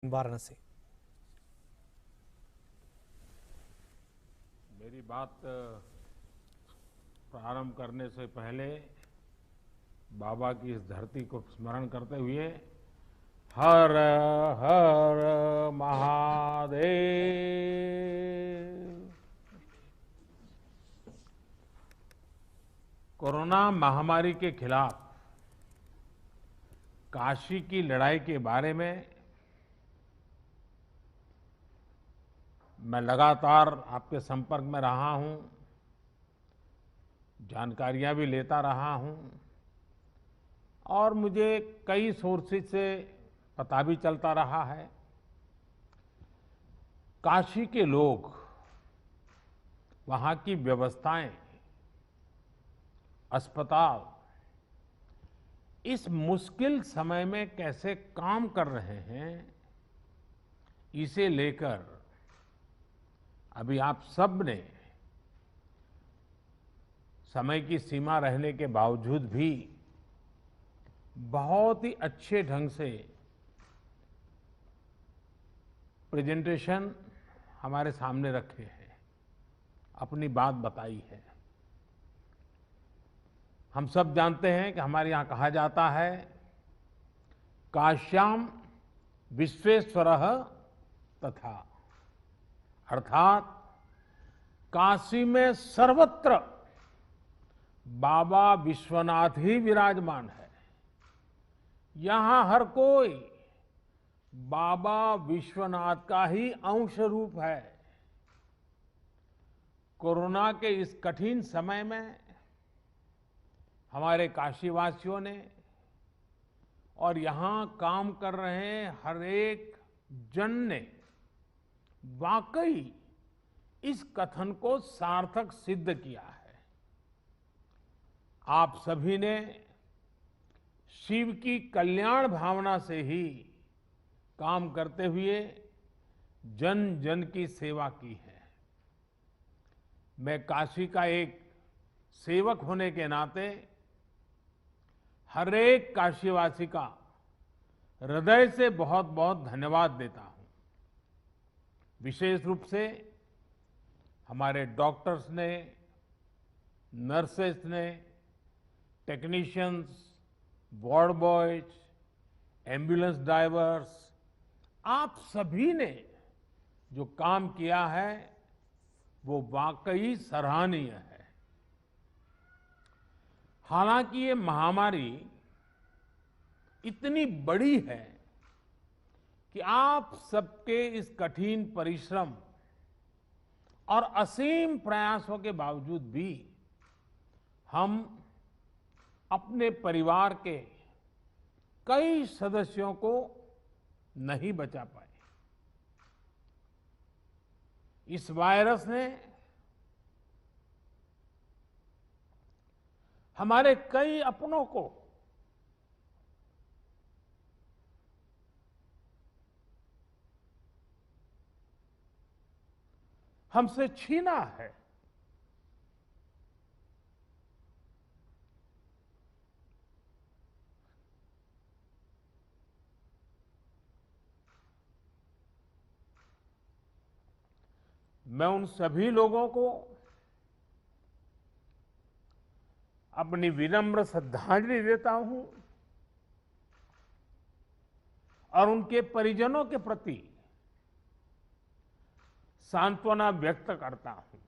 वाराणसी। मेरी बात प्रारंभ करने से पहले बाबा की इस धरती को स्मरण करते हुए हर हर महादेव। कोरोना महामारी के खिलाफ काशी की लड़ाई के बारे में मैं लगातार आपके संपर्क में रहा हूं, जानकारियां भी लेता रहा हूं और मुझे कई सोर्सेज से पता भी चलता रहा है। काशी के लोग, वहां की व्यवस्थाएं, अस्पताल इस मुश्किल समय में कैसे काम कर रहे हैं, इसे लेकर अभी आप सब ने समय की सीमा रहने के बावजूद भी बहुत ही अच्छे ढंग से प्रेजेंटेशन हमारे सामने रखे हैं, अपनी बात बताई है। हम सब जानते हैं कि हमारे यहाँ कहा जाता है, काश्याम विश्वेश्वरः तथा, अर्थात काशी में सर्वत्र बाबा विश्वनाथ ही विराजमान है। यहां हर कोई बाबा विश्वनाथ का ही अंश रूप है। कोरोना के इस कठिन समय में हमारे काशीवासियों ने और यहां काम कर रहे हर एक जन ने वाकई इस कथन को सार्थक सिद्ध किया है। आप सभी ने शिव की कल्याण भावना से ही काम करते हुए जन जन की सेवा की है। मैं काशी का एक सेवक होने के नाते हर एक काशीवासी का हृदय से बहुत बहुत धन्यवाद देता हूं। विशेष रूप से हमारे डॉक्टर्स ने, नर्सेस ने, technicians, ward boys, ambulance drivers, आप सभी ने जो काम किया है वो वाकई सराहनीय है। हालांकि ये महामारी इतनी बड़ी है कि आप सबके इस कठिन परिश्रम और असीम प्रयासों के बावजूद भी हम अपने परिवार के कई सदस्यों को नहीं बचा पाए। इस वायरस ने हमारे कई अपनों को हमसे छीना है। मैं उन सभी लोगों को अपनी विनम्र श्रद्धांजलि देता हूं और उनके परिजनों के प्रति सांत्वना व्यक्त करता हूं।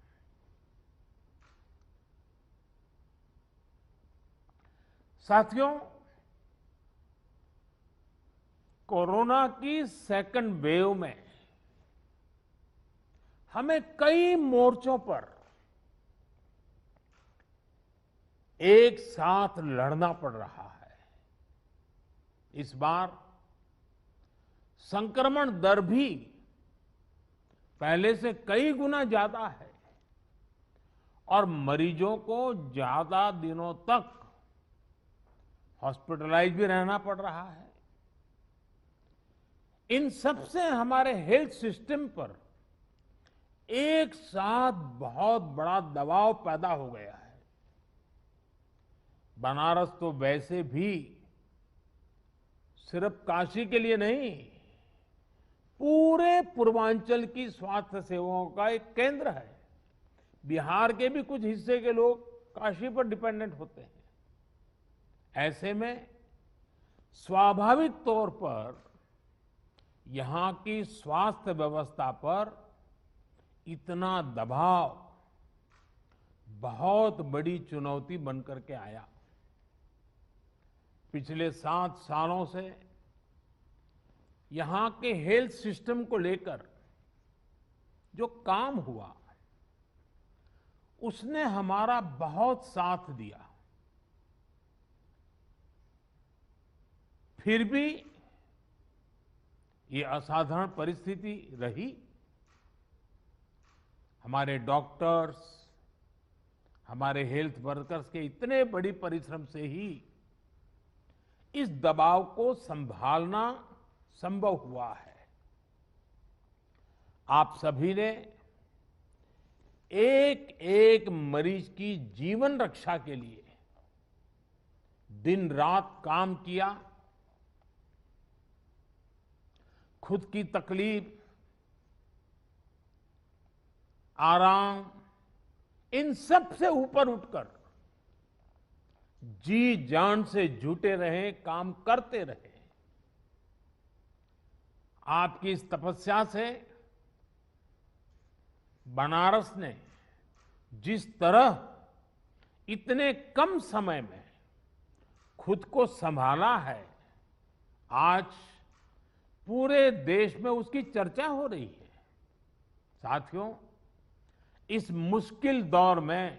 साथियों, कोरोना की सेकंड वेव में हमें कई मोर्चों पर एक साथ लड़ना पड़ रहा है। इस बार संक्रमण दर भी पहले से कई गुना ज्यादा है और मरीजों को ज्यादा दिनों तक हॉस्पिटलाइज भी रहना पड़ रहा है। इन सब से हमारे हेल्थ सिस्टम पर एक साथ बहुत बड़ा दबाव पैदा हो गया है। बनारस तो वैसे भी सिर्फ काशी के लिए नहीं, पूरे पूर्वांचल की स्वास्थ्य सेवाओं का एक केंद्र है। बिहार के भी कुछ हिस्से के लोग काशी पर डिपेंडेंट होते हैं। ऐसे में स्वाभाविक तौर पर यहां की स्वास्थ्य व्यवस्था पर इतना दबाव बहुत बड़ी चुनौती बनकर के आया। पिछले 7 सालों से यहां के हेल्थ सिस्टम को लेकर जो काम हुआ, उसने हमारा बहुत साथ दिया। फिर भी ये असाधारण परिस्थिति रही। हमारे डॉक्टर्स, हमारे हेल्थ वर्कर्स के इतने बड़ी परिश्रम से ही इस दबाव को संभालना संभव हुआ है। आप सभी ने एक एक मरीज की जीवन रक्षा के लिए दिन रात काम किया। खुद की तकलीफ, आराम, इन सब से ऊपर उठकर जी जान से जुटे रहे, काम करते रहे। आपकी इस तपस्या से बनारस ने जिस तरह इतने कम समय में खुद को संभाला है, आज पूरे देश में उसकी चर्चा हो रही है। साथियों, इस मुश्किल दौर में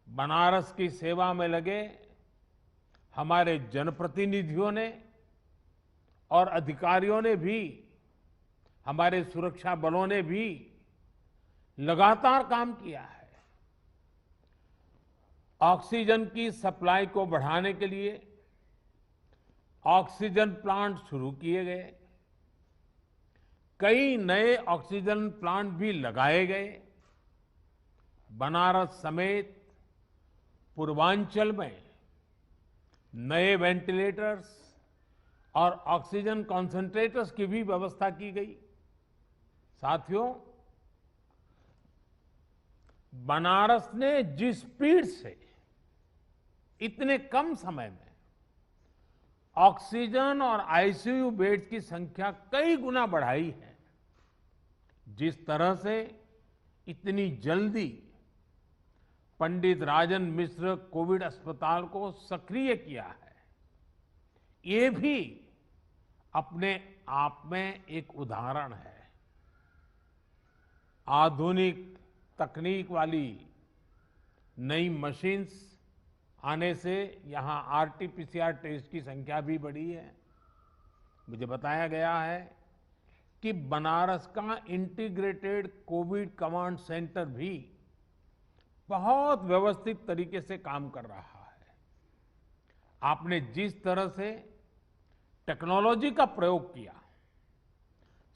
बनारस की सेवा में लगे हमारे जनप्रतिनिधियों ने और अधिकारियों ने भी, हमारे सुरक्षा बलों ने भी लगातार काम किया है। ऑक्सीजन की सप्लाई को बढ़ाने के लिए ऑक्सीजन प्लांट शुरू किए गए, कई नए ऑक्सीजन प्लांट भी लगाए गए। बनारस समेत पूर्वांचल में नए वेंटिलेटर्स और ऑक्सीजन कॉन्सेंट्रेटर्स की भी व्यवस्था की गई। साथियों, बनारस ने जिस स्पीड से इतने कम समय में ऑक्सीजन और आईसीयू बेड्स की संख्या कई गुना बढ़ाई है, जिस तरह से इतनी जल्दी पंडित राजन मिश्र कोविड अस्पताल को सक्रिय किया है, ये भी अपने आप में एक उदाहरण है। आधुनिक तकनीक वाली नई मशीन्स आने से यहां आरटीपीसीआर टेस्ट की संख्या भी बढ़ी है। मुझे बताया गया है कि बनारस का इंटीग्रेटेड कोविड कमांड सेंटर भी बहुत व्यवस्थित तरीके से काम कर रहा है। आपने जिस तरह से टेक्नोलॉजी का प्रयोग किया,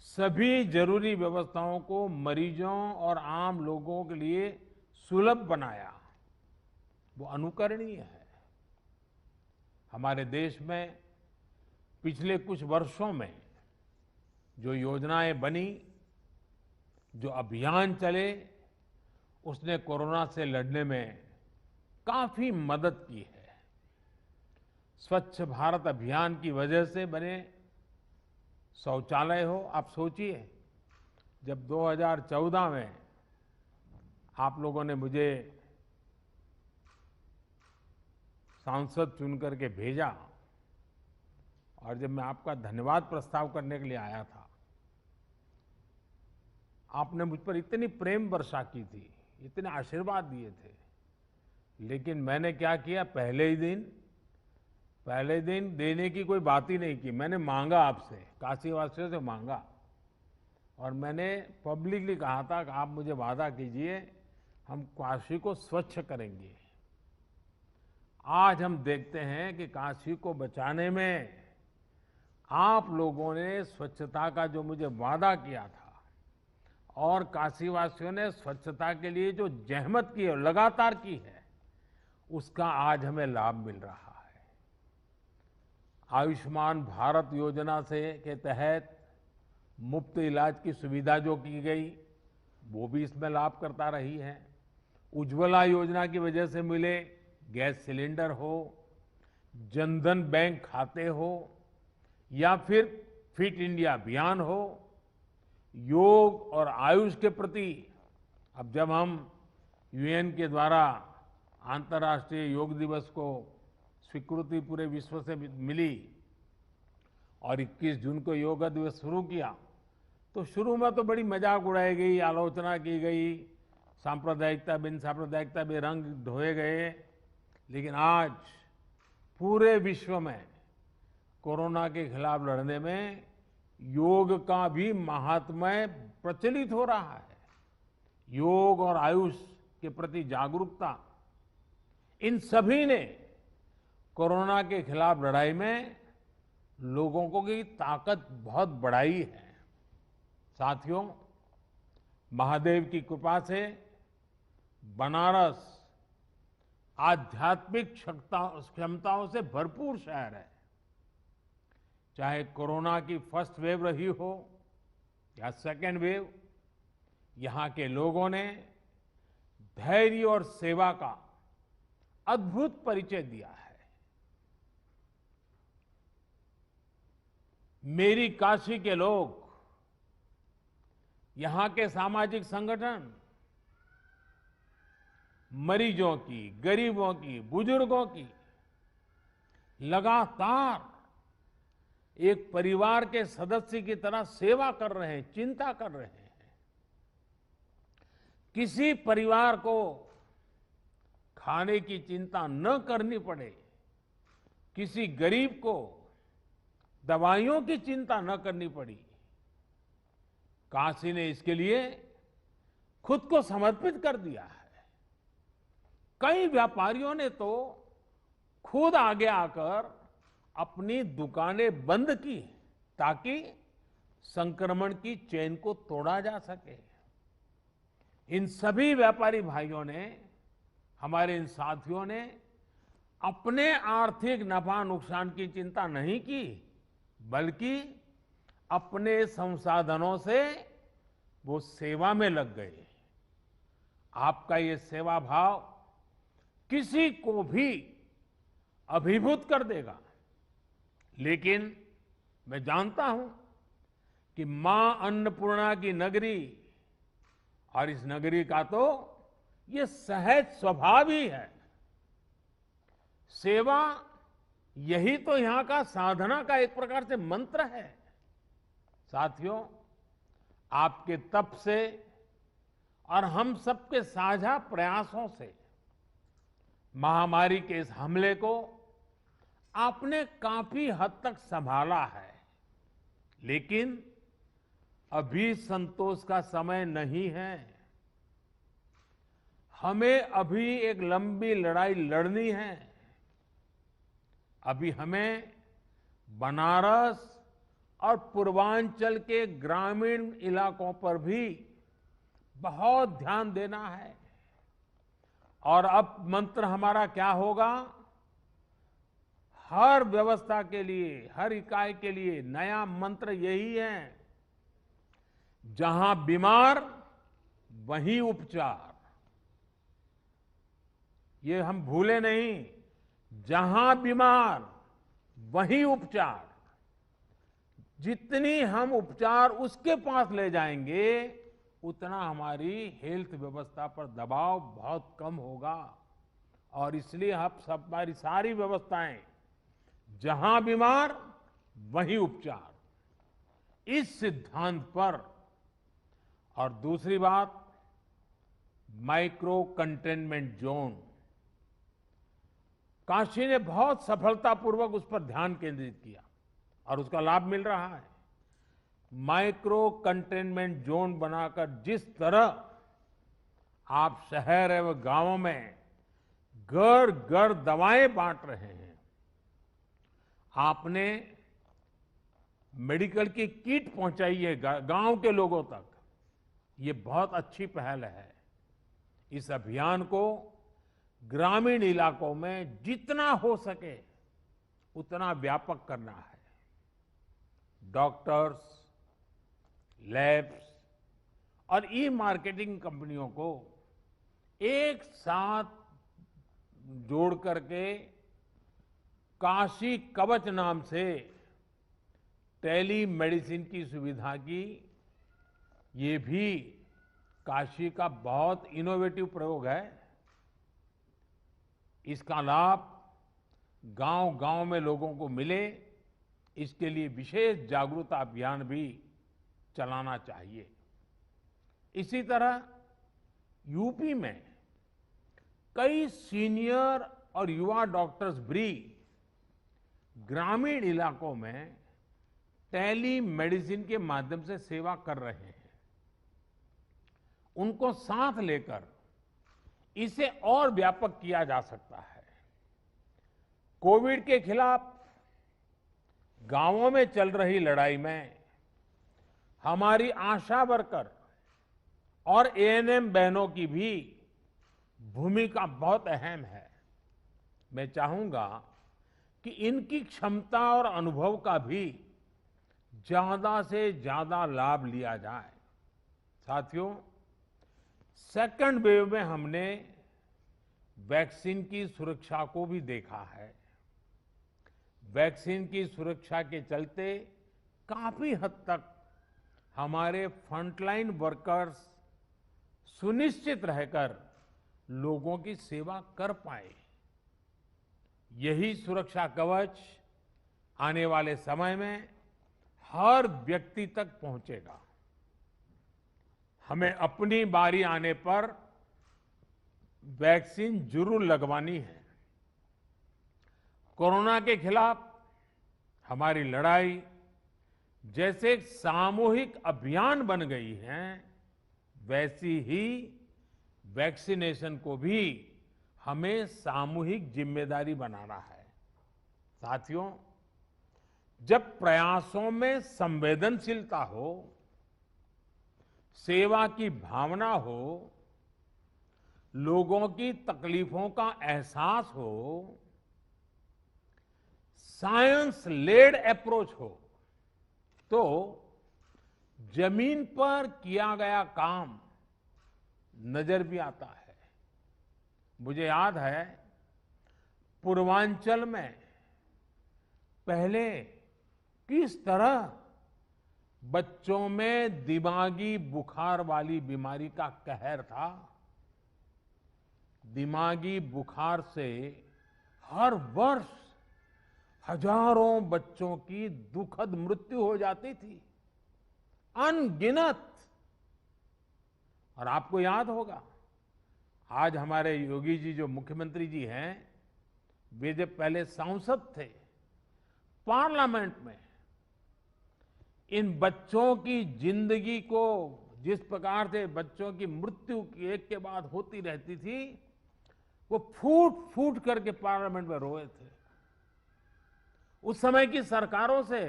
सभी जरूरी व्यवस्थाओं को मरीजों और आम लोगों के लिए सुलभ बनाया, वो अनुकरणीय है। हमारे देश में पिछले कुछ वर्षों में जो योजनाएं बनी, जो अभियान चले, उसने कोरोना से लड़ने में काफी मदद की है। स्वच्छ भारत अभियान की वजह से बने शौचालय हो, आप सोचिए, जब 2014 में आप लोगों ने मुझे सांसद चुन करके भेजा और जब मैं आपका धन्यवाद प्रस्ताव करने के लिए आया था, आपने मुझ पर इतनी प्रेम वर्षा की थी, इतने आशीर्वाद दिए थे। लेकिन मैंने क्या किया, पहले दिन देने की कोई बात ही नहीं की। मैंने मांगा आपसे, काशीवासियों से मांगा, और मैंने पब्लिकली कहा था कि आप मुझे वादा कीजिए, हम काशी को स्वच्छ करेंगे। आज हम देखते हैं कि काशी को बचाने में आप लोगों ने स्वच्छता का जो मुझे वादा किया था और काशीवासियों ने स्वच्छता के लिए जो जहमत की है, लगातार की है, उसका आज हमें लाभ मिल रहा है। आयुष्मान भारत योजना से के तहत मुफ्त इलाज की सुविधा जो की गई वो भी इसमें लाभ करता रही है। उज्ज्वला योजना की वजह से मिले गैस सिलेंडर हो, जनधन बैंक खाते हो या फिर फिट इंडिया अभियान हो, योग और आयुष के प्रति अब जब हम यूएन के द्वारा अंतर्राष्ट्रीय योग दिवस को स्वीकृति पूरे विश्व से मिली और 21 जून को योग दिवस शुरू किया, तो शुरू में तो बड़ी मजाक उड़ाई गई, आलोचना की गई, सांप्रदायिकता बिन सांप्रदायिकता में रंग ढोए गए। लेकिन आज पूरे विश्व में कोरोना के खिलाफ लड़ने में योग का भी महात्म्य प्रचलित हो रहा है। योग और आयुष के प्रति जागरूकता, इन सभी ने कोरोना के खिलाफ लड़ाई में लोगों को की ताकत बहुत बढ़ाई है। साथियों, महादेव की कृपा से बनारस आध्यात्मिक क्षमताओं से भरपूर शहर है। चाहे कोरोना की फर्स्ट वेव रही हो या सेकेंड वेव, यहां के लोगों ने धैर्य और सेवा का अद्भुत परिचय दिया है। मेरी काशी के लोग, यहां के सामाजिक संगठन मरीजों की, गरीबों की, बुजुर्गों की लगातार एक परिवार के सदस्य की तरह सेवा कर रहे हैं, चिंता कर रहे हैं। किसी परिवार को खाने की चिंता न करनी पड़े, किसी गरीब को दवाइयों की चिंता न करनी पड़ी, काशी ने इसके लिए खुद को समर्पित कर दिया है। कई व्यापारियों ने तो खुद आगे आकर अपनी दुकानें बंद की ताकि संक्रमण की चेन को तोड़ा जा सके। इन सभी व्यापारी भाइयों ने, हमारे इन साथियों ने अपने आर्थिक नफा नुकसान की चिंता नहीं की, बल्कि अपने संसाधनों से वो सेवा में लग गए। आपका ये सेवा भाव किसी को भी अभिभूत कर देगा। लेकिन मैं जानता हूं कि मां अन्नपूर्णा की नगरी और इस नगरी का तो ये सहज स्वभाव ही है। सेवा यही तो यहां का साधना का एक प्रकार से मंत्र है। साथियों, आपके तप से और हम सबके साझा प्रयासों से महामारी के इस हमले को आपने काफी हद तक संभाला है। लेकिन अभी संतोष का समय नहीं है। हमें अभी एक लंबी लड़ाई लड़नी है। अभी हमें बनारस और पूर्वांचल के ग्रामीण इलाकों पर भी बहुत ध्यान देना है। और अब मंत्र हमारा क्या होगा? हर व्यवस्था के लिए, हर इकाई के लिए नया मंत्र यही है, जहां बीमार वहीं उपचार। ये हम भूले नहीं, जहां बीमार वहीं उपचार। जितनी हम उपचार उसके पास ले जाएंगे, उतना हमारी हेल्थ व्यवस्था पर दबाव बहुत कम होगा। और इसलिए हमारी सारी व्यवस्थाएं, जहां बीमार वहीं उपचार, इस सिद्धांत पर। और दूसरी बात, माइक्रो कंटेनमेंट जोन, काशी ने बहुत सफलतापूर्वक उस पर ध्यान केंद्रित किया और उसका लाभ मिल रहा है। माइक्रो कंटेनमेंट जोन बनाकर जिस तरह आप शहर एवं गांवों में घर घर दवाएं बांट रहे हैं, आपने मेडिकल की किट पहुंचाई है गांव के लोगों तक, ये बहुत अच्छी पहल है। इस अभियान को ग्रामीण इलाकों में जितना हो सके उतना व्यापक करना है। डॉक्टर्स, लैब्स और ई मार्केटिंग कंपनियों को एक साथ जोड़ करके काशी कवच नाम से टेली मेडिसिन की सुविधा की। ये भी काशी का बहुत इनोवेटिव प्रयोग है। इसका लाभ गांव-गांव में लोगों को मिले, इसके लिए विशेष जागरूकता अभियान भी चलाना चाहिए। इसी तरह यूपी में कई सीनियर और युवा डॉक्टर्स भी ग्रामीण इलाकों में टेली मेडिसिन के माध्यम से सेवा कर रहे हैं। उनको साथ लेकर इसे और व्यापक किया जा सकता है। कोविड के खिलाफ गांवों में चल रही लड़ाई में हमारी आशा वर्कर और एएनएम बहनों की भी भूमिका बहुत अहम है। मैं चाहूंगा कि इनकी क्षमता और अनुभव का भी ज्यादा से ज्यादा लाभ लिया जाए। साथियों, सेकंड वेव में हमने वैक्सीन की सुरक्षा को भी देखा है। वैक्सीन की सुरक्षा के चलते काफी हद तक हमारे फ्रंटलाइन वर्कर्स सुनिश्चित रहकर लोगों की सेवा कर पाए। यही सुरक्षा कवच आने वाले समय में हर व्यक्ति तक पहुंचेगा। हमें अपनी बारी आने पर वैक्सीन जरूर लगवानी है। कोरोना के खिलाफ हमारी लड़ाई जैसे एक सामूहिक अभियान बन गई है, वैसी ही वैक्सीनेशन को भी हमें सामूहिक जिम्मेदारी बनाना है। साथियों, जब प्रयासों में संवेदनशीलता हो, सेवा की भावना हो, लोगों की तकलीफों का एहसास हो, साइंस लेड अप्रोच हो, तो जमीन पर किया गया काम नजर भी आता है। मुझे याद है, पूर्वांचल में पहले किस तरह बच्चों में दिमागी बुखार वाली बीमारी का कहर था। दिमागी बुखार से हर वर्ष हजारों बच्चों की दुखद मृत्यु हो जाती थी, अनगिनत। और आपको याद होगा, आज हमारे योगी जी जो मुख्यमंत्री जी हैं, वे जब पहले सांसद थे, पार्लियामेंट में इन बच्चों की जिंदगी को जिस प्रकार से बच्चों की मृत्यु एक के बाद होती रहती थी, वो फूट फूट करके पार्लियामेंट में रोए थे। उस समय की सरकारों से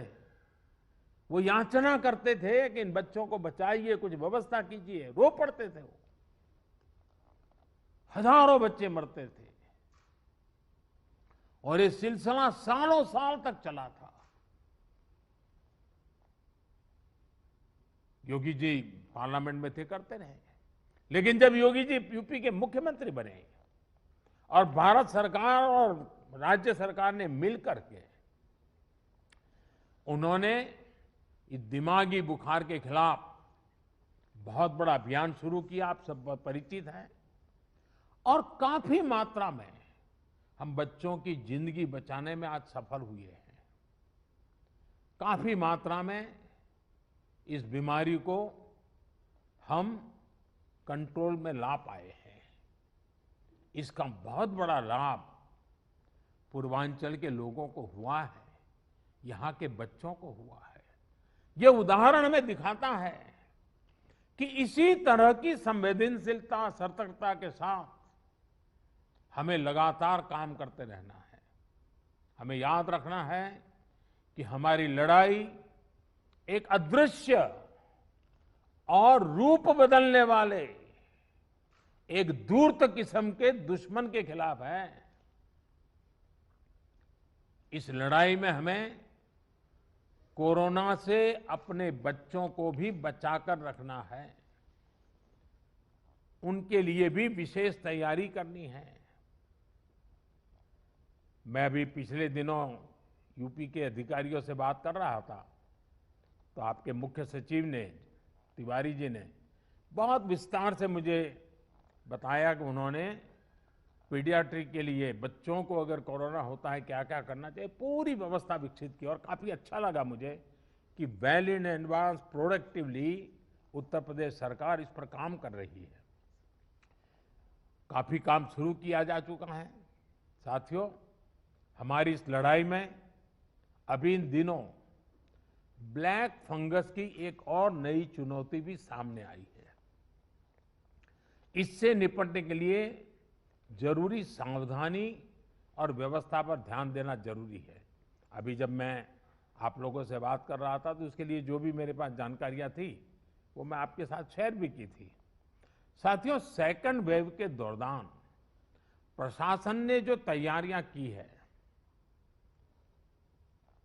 वो याचना करते थे कि इन बच्चों को बचाइए, कुछ व्यवस्था कीजिए, रो पड़ते थे वो। हजारों बच्चे मरते थे और ये सिलसिला सालों साल तक चला था। योगी जी पार्लियामेंट में थे, करते रहे। लेकिन जब योगी जी यूपी के मुख्यमंत्री बने और भारत सरकार और राज्य सरकार ने मिलकर के उन्होंने इस दिमागी बुखार के खिलाफ बहुत बड़ा अभियान शुरू किया, आप सब परिचित हैं। और काफी मात्रा में हम बच्चों की जिंदगी बचाने में आज सफल हुए हैं। काफी मात्रा में इस बीमारी को हम कंट्रोल में ला पाए हैं। इसका बहुत बड़ा लाभ पूर्वांचल के लोगों को हुआ है, यहां के बच्चों को हुआ है। यह उदाहरण हमें दिखाता है कि इसी तरह की संवेदनशीलता, सतर्कता के साथ हमें लगातार काम करते रहना है। हमें याद रखना है कि हमारी लड़ाई एक अदृश्य और रूप बदलने वाले एक धूर्त किस्म के दुश्मन के खिलाफ है। इस लड़ाई में हमें कोरोना से अपने बच्चों को भी बचाकर रखना है, उनके लिए भी विशेष तैयारी करनी है। मैं अभी पिछले दिनों यूपी के अधिकारियों से बात कर रहा था, तो आपके मुख्य सचिव ने, तिवारी जी ने बहुत विस्तार से मुझे बताया कि उन्होंने पीडियाट्रिक के लिए बच्चों को अगर कोरोना होता है क्या क्या करना चाहिए, पूरी व्यवस्था विकसित की। और काफी अच्छा लगा मुझे कि well in advance productively Uttar Pradesh सरकार इस पर काम कर रही है। काफी काम शुरू किया जा चुका है। साथियों, हमारी इस लड़ाई में अभी इन दिनों ब्लैक फंगस की एक और नई चुनौती भी सामने आई है। इससे निपटने के लिए जरूरी सावधानी और व्यवस्था पर ध्यान देना जरूरी है। अभी जब मैं आप लोगों से बात कर रहा था तो उसके लिए जो भी मेरे पास जानकारियां थी वो मैं आपके साथ शेयर भी की थी। साथियों, सेकंड वेव के दौरान प्रशासन ने जो तैयारियां की है,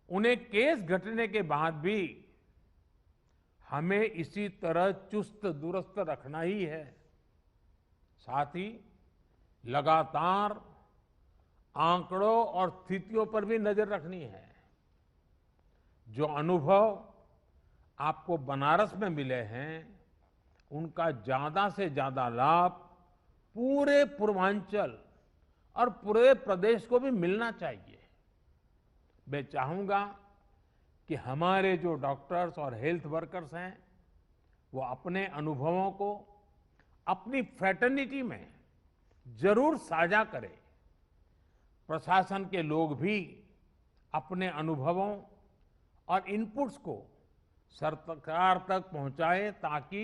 उन्हें केस घटने के बाद भी हमें इसी तरह चुस्त दुरुस्त रखना ही है। साथ ही लगातार आंकड़ों और स्थितियों पर भी नजर रखनी है। जो अनुभव आपको बनारस में मिले हैं, उनका ज्यादा से ज्यादा लाभ पूरे पूर्वांचल और पूरे प्रदेश को भी मिलना चाहिए। मैं चाहूंगा कि हमारे जो डॉक्टर्स और हेल्थ वर्कर्स हैं, वो अपने अनुभवों को अपनी फ्रेटर्निटी में जरूर साझा करें। प्रशासन के लोग भी अपने अनुभवों और इनपुट्स को सरकार तक पहुंचाएं ताकि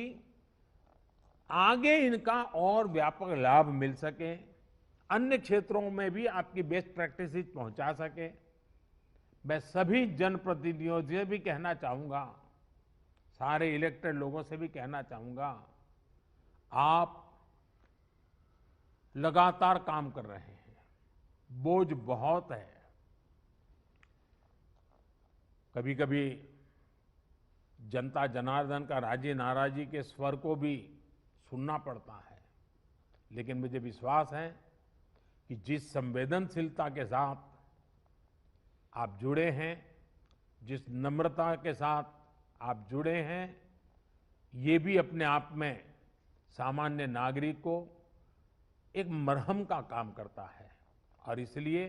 आगे इनका और व्यापक लाभ मिल सके, अन्य क्षेत्रों में भी आपकी बेस्ट प्रैक्टिसेस पहुंचा सके। मैं सभी जनप्रतिनिधियों से भी कहना चाहूंगा, सारे इलेक्टेड लोगों से भी कहना चाहूंगा, आप लगातार काम कर रहे हैं, बोझ बहुत है। कभी कभी जनता जनार्दन का राजी नाराजी के स्वर को भी सुनना पड़ता है, लेकिन मुझे विश्वास है कि जिस संवेदनशीलता के साथ आप जुड़े हैं, जिस नम्रता के साथ आप जुड़े हैं, ये भी अपने आप में सामान्य नागरिक को एक मरहम का काम करता है। और इसलिए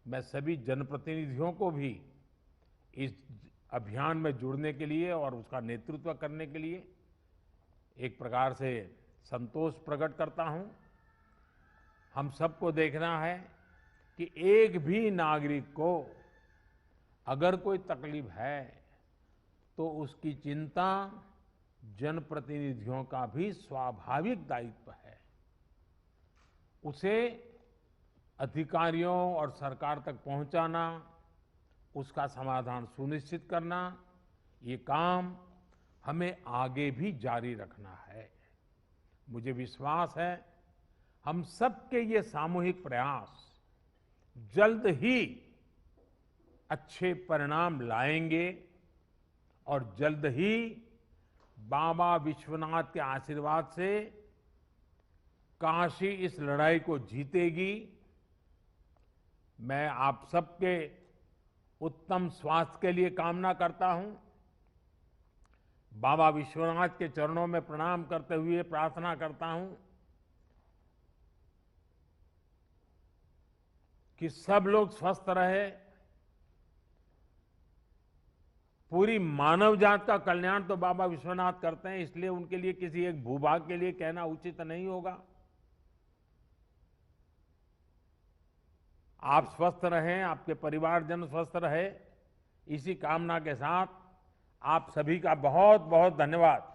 मैं सभी जनप्रतिनिधियों को भी इस अभियान में जुड़ने के लिए और उसका नेतृत्व करने के लिए एक प्रकार से संतोष प्रकट करता हूं। हम सबको देखना है कि एक भी नागरिक को अगर कोई तकलीफ है तो उसकी चिंता जनप्रतिनिधियों का भी स्वाभाविक दायित्व है। उसे अधिकारियों और सरकार तक पहुंचाना, उसका समाधान सुनिश्चित करना, ये काम हमें आगे भी जारी रखना है। मुझे विश्वास है हम सबके ये सामूहिक प्रयास जल्द ही अच्छे परिणाम लाएंगे और जल्द ही बाबा विश्वनाथ के आशीर्वाद से काशी इस लड़ाई को जीतेगी। मैं आप सबके उत्तम स्वास्थ्य के लिए कामना करता हूं। बाबा विश्वनाथ के चरणों में प्रणाम करते हुए प्रार्थना करता हूं कि सब लोग स्वस्थ रहे। पूरी मानव जात का कल्याण तो बाबा विश्वनाथ करते हैं, इसलिए उनके लिए किसी एक भूभाग के लिए कहना उचित नहीं होगा। आप स्वस्थ रहें, आपके परिवारजन स्वस्थ रहे, इसी कामना के साथ आप सभी का बहुत बहुत धन्यवाद।